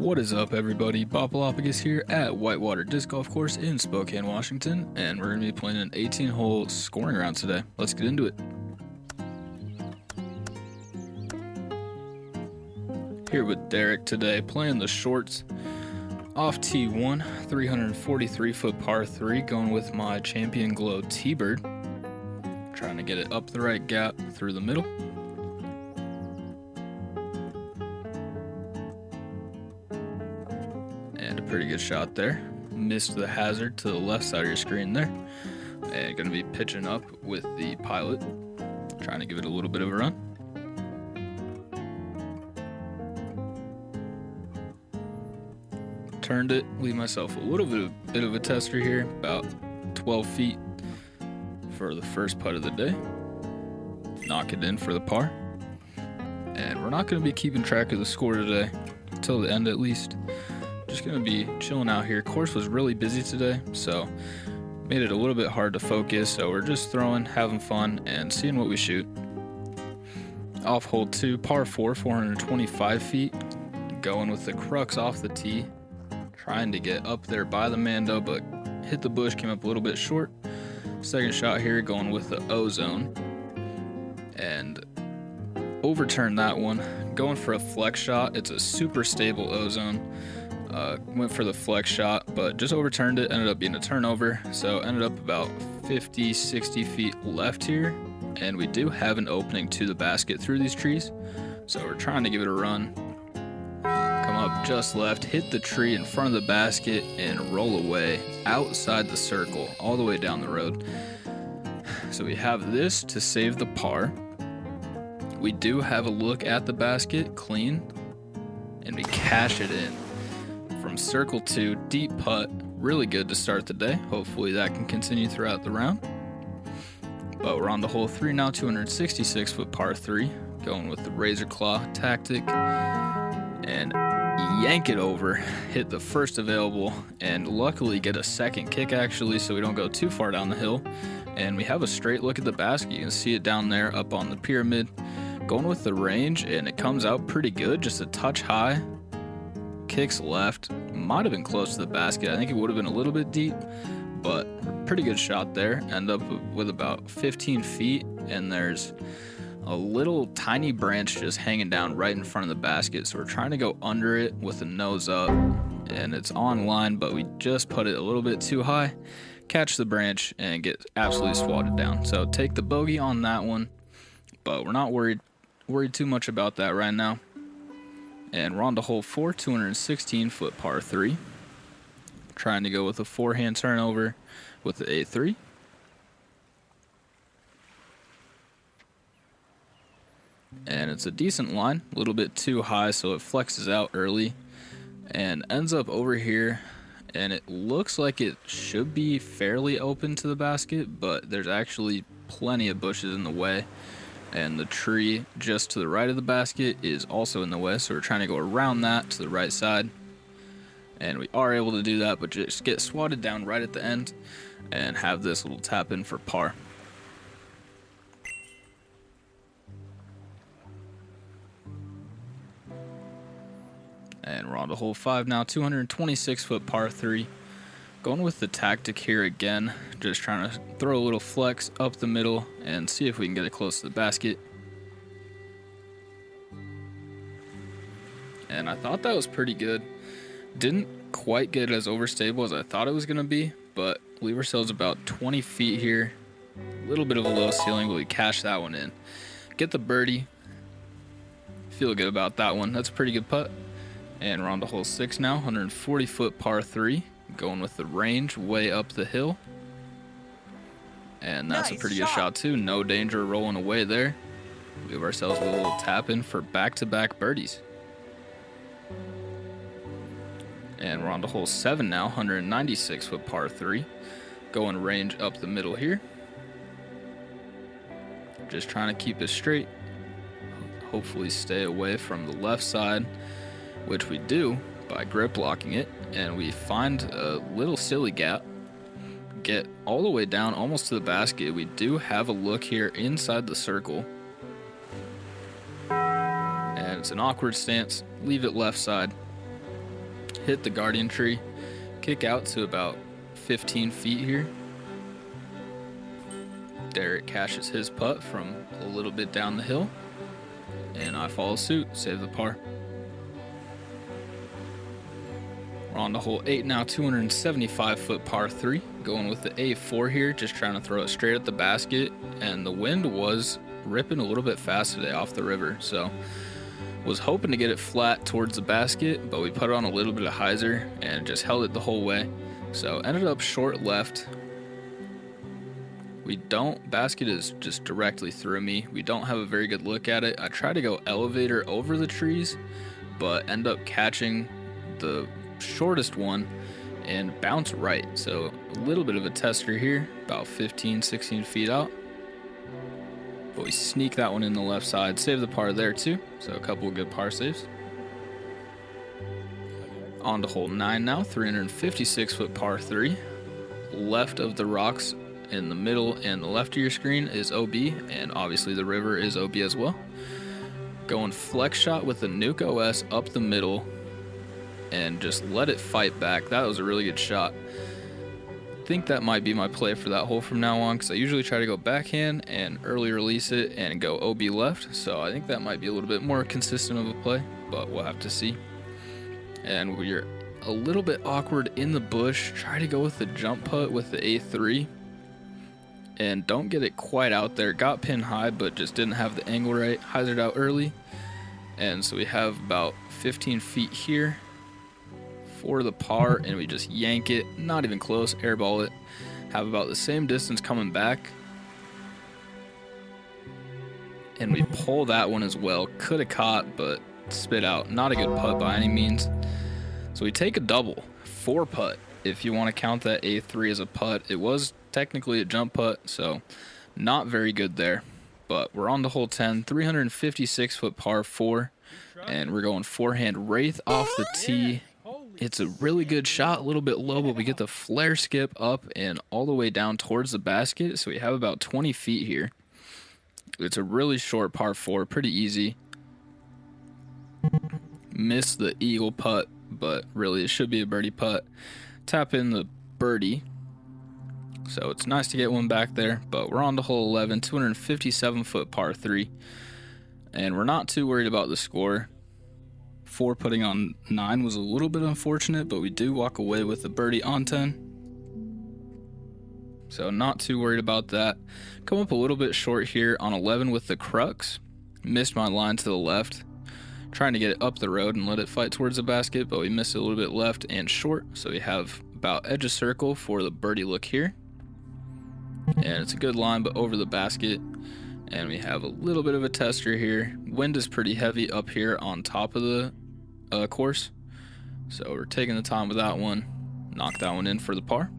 What is up, everybody? Bopalopagus here at Whitewater Disc Golf Course in Spokane, Washington, and we're going to be playing an 18-hole scoring round today. Let's get into it. Here with Derrick today, playing the shorts. Off T1, 343-foot par 3, going with my Champion Glow T-Bird. Trying to get it up the right gap through the middle. And a pretty good shot there. Missed the hazard to the left side of your screen there. And going to be pitching up with the Pilot. Trying to give it a little bit of a run. Turned it, leave myself a little bit of a tester here, about 12 feet for the first putt of the day. Knock it in for the par. And we're not going to be keeping track of the score today, until the end at least. Just going to be chilling out here. Course was really busy today, so made it a little bit hard to focus, so we're just throwing, having fun, and seeing what we shoot. Off hole 2, par 4, 425 feet. Going with the crux off the tee. Trying to get up there by the Mando, but hit the bush, came up a little bit short. Second shot here, going with the O-zone. And overturned that one. Going for a flex shot. It's a super stable O-zone. Went for the flex shot, but just overturned it. Ended up being a turnover. So ended up about 50, 60 feet left here. And we do have an opening to the basket through these trees. So we're trying to give it a run. Come up just left, hit the tree in front of the basket, and roll away outside the circle, all the way down the road. So we have this to save the par. We do have a look at the basket, clean, and we cash it in. From circle 2, deep putt, really good to start the day. Hopefully that can continue throughout the round. But we're on to hole 3 now, 266-foot par 3, going with the razor claw tactic. And yank it over, hit the first available, and luckily get a second kick actually, so we don't go too far down the hill. And we have a straight look at the basket. You can see it down there up on the pyramid. Going with the range, and it comes out pretty good, just a touch high. Kicks left, might have been close to the basket. I think it would have been a little bit deep, but pretty good shot there. End up with about 15 feet, and there's a little tiny branch just hanging down right in front of the basket, so we're trying to go under it with the nose up, and it's on line, but we just put it a little bit too high, catch the branch, and get absolutely swatted down. So take the bogey on that one, but we're not worried too much about that right now. And we're on to hole 4, 216-foot par 3. Trying to go with a forehand turnover with the A3. And it's a decent line, a little bit too high, so it flexes out early and ends up over here. And it looks like it should be fairly open to the basket, but there's actually plenty of bushes in the way. And the tree just to the right of the basket is also in the way, so we're trying to go around that to the right side. And we are able to do that, but just get swatted down right at the end and have this little tap in for par. And we're on to hole 5 now, 226-foot par 3. Going with the tactic here again, just trying to throw a little flex up the middle and see if we can get it close to the basket. And I thought that was pretty good. Didn't quite get as overstable as I thought it was going to be, but leave ourselves about 20 feet here. A little bit of a low ceiling, but we cash that one in. Get the birdie. Feel good about that one. That's a pretty good putt. And we're on to hole 6 now, 140-foot par 3. Going with the range way up the hill. And that's a pretty good shot too. No danger rolling away there. We have ourselves a little tap in for back-to-back birdies. And we're on to hole 7 now, 196-foot par 3. Going range up the middle here. Just trying to keep it straight. Hopefully stay away from the left side, which we do by grip locking it, and we find a little silly gap, get all the way down almost to the basket. We do have a look here inside the circle, and it's an awkward stance. Leave it left side, hit the guardian tree, kick out to about 15 feet here. Derrick cashes his putt from a little bit down the hill, and I follow suit, save the par. We're on to hole 8 now, 275-foot par 3, going with the A4 here, just trying to throw it straight at the basket, and the wind was ripping a little bit fast today off the river, so was hoping to get it flat towards the basket, but we put it on a little bit of hyzer and just held it the whole way, so ended up short left. Basket is just directly through me. We don't have a very good look at it. I try to go elevator over the trees, but end up catching the shortest one and bounce right. So a little bit of a tester here, about 15-16 feet out. But we sneak that one in the left side, save the par there too. So a couple of good par saves. On to hole 9 now, 356-foot par 3. Left of the rocks in the middle and the left of your screen is OB, and obviously the river is OB as well. Going flex shot with the Nuke OS up the middle and just let it fight back. That was a really good shot. I think that might be my play for that hole from now on, because I usually try to go backhand and early release it and go OB left, so I think that might be a little bit more consistent of a play, but we'll have to see. And we're a little bit awkward in the bush. Try to go with the jump putt with the A3 and don't get it quite out there. Got pinned high, but just didn't have the angle right. Hyzered out early, and so we have about 15 feet here for the par, and we just yank it, not even close, airball it. Have about the same distance coming back, and we pull that one as well. Could have caught, but spit out. Not a good putt by any means. So we take a double, 4 putt, if you want to count that A3 as a putt. It was technically a jump putt, so not very good there. But we're on to hole 10, 356-foot par 4, and we're going forehand wraith off the tee. It's a really good shot, a little bit low, but we get the flare skip up and all the way down towards the basket, so we have about 20 feet here. It's a really short par 4, pretty easy. Missed the eagle putt, but really it should be a birdie putt. Tap in the birdie. So it's nice to get one back there, but we're on to hole 11, 257-foot par 3. And we're not too worried about the score. 4 putting on 9 was a little bit unfortunate, but we do walk away with the birdie on 10. So not too worried about that. Come up a little bit short here on 11 with the crux. Missed my line to the left. Trying to get it up the road and let it fight towards the basket, but we missed it a little bit left and short. So we have about edge of circle for the birdie look here. And it's a good line, but over the basket. And we have a little bit of a tester here. Wind is pretty heavy up here on top of the course. So we're taking the time with that one. Knock that one in for the par.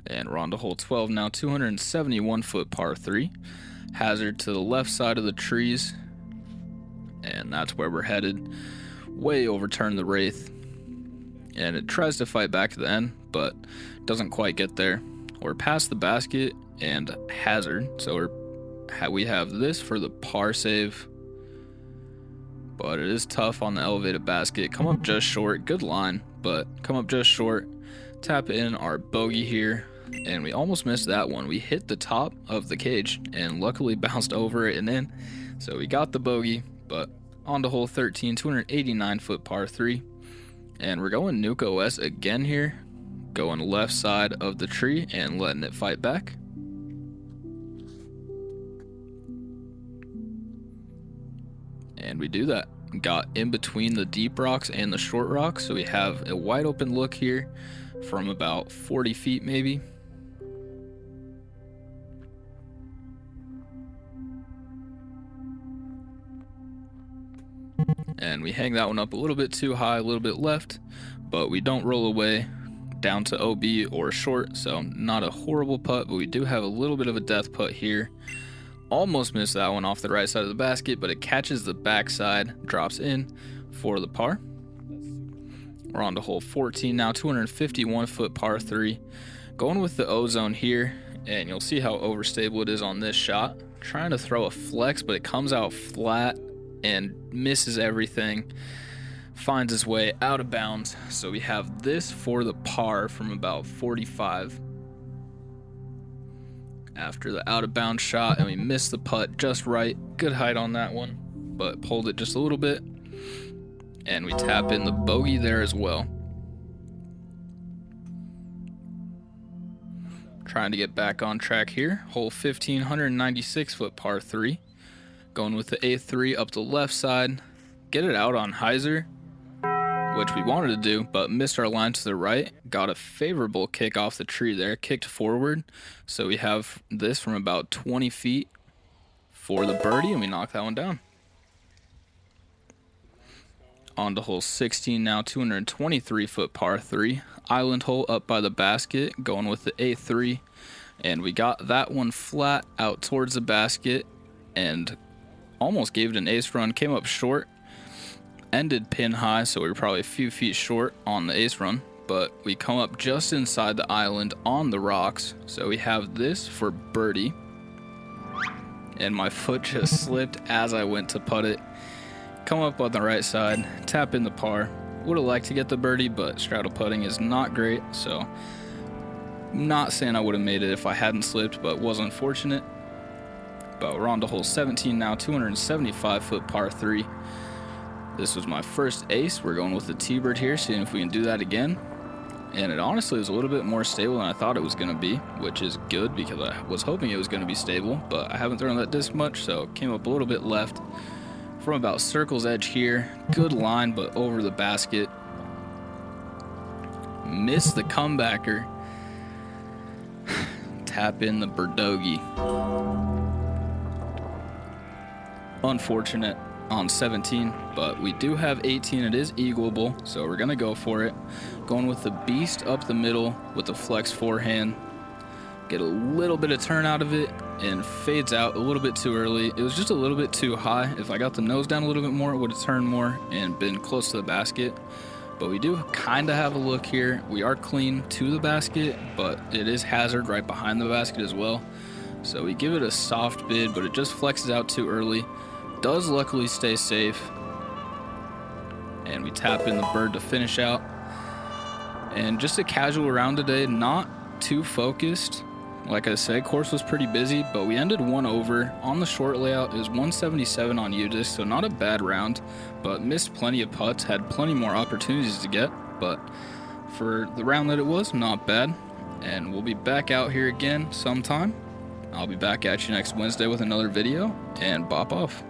And we're on to hole 12 now, 271-foot par 3. Hazard to the left side of the trees. And that's where we're headed. Way overturned the wraith. And it tries to fight back to the end, but doesn't quite get there. We're past the basket and hazard, so we have this for the par save, but it is tough on the elevated basket. Come up just short, good line, but come up just short. Tap in our bogey here, and we almost missed that one. We hit the top of the cage and luckily bounced over it and in, so we got the bogey. But on to hole 13, 289-foot par 3. And we're going Nuke OS again here, going left side of the tree and letting it fight back. And we do that. Got in between the deep rocks and the short rocks, so we have a wide open look here from about 40 feet maybe. And we hang that one up a little bit too high, a little bit left, but we don't roll away down to OB or short, so not a horrible putt, but we do have a little bit of a death putt here. Almost missed that one off the right side of the basket, but it catches the backside, drops in for the par. We're on to hole 14 now, 251-foot par 3. Going with the ozone here, and you'll see how overstable it is on this shot. Trying to throw a flex, but it comes out flat and misses everything. finds his way out of bounds. So we have this for the par from about 45 after the out of bounds shot, and we missed the putt just right. Good height on that one, but pulled it just a little bit, and we tap in the bogey there as well. Trying to get back on track here. Hole 15, 196 foot par 3. Going with the A3 up the left side. Get it out on hyzer, which we wanted to do, but missed our line to the right. Got a favorable kick off the tree there, kicked forward. So we have this from about 20 feet for the birdie, and we knock that one down. On to hole 16 now, 223 foot par 3. Island hole up by the basket, going with the A3. And we got that one flat out towards the basket and almost gave it an ace run. Came up short. Ended pin high, so we were probably a few feet short on the ace run, but we come up just inside the island on the rocks. So we have this for birdie, and my foot just slipped as I went to putt it. Come up on the right side, tap in the par. Would have liked to get the birdie, but straddle putting is not great, so not saying I would have made it if I hadn't slipped, but was unfortunate. But we're on to hole 17 now, 275 foot par 3. This was my first ace. We're going with the T-bird here, seeing if we can do that again. And it honestly was a little bit more stable than I thought it was going to be, which is good because I was hoping it was going to be stable, but I haven't thrown that disc much, so came up a little bit left from about circle's edge here. Good line, but over the basket. Missed the comebacker. Tap in the birdogey. Unfortunate on 17, but we do have 18. It is eagleable, so we're gonna go for it. Going with the beast up the middle with the flex forehand. Get a little bit of turn out of it and fades out a little bit too early. It was just a little bit too high. If I got the nose down a little bit more, it would have turned more and been close to the basket. But we do kind of have a look here. We are clean to the basket, but it is hazard right behind the basket as well. So we give it a soft bid, but it just flexes out too early. Does luckily stay safe, and we tap in the bird to finish out. And just a casual round today, not too focused. Like I said, course was pretty busy, but we ended one over. On the short layout, it was 177 on U-disc, so not a bad round, but missed plenty of putts, had plenty more opportunities to get, but for the round that it was, not bad. And we'll be back out here again sometime. I'll be back at you next Wednesday with another video, and bop off.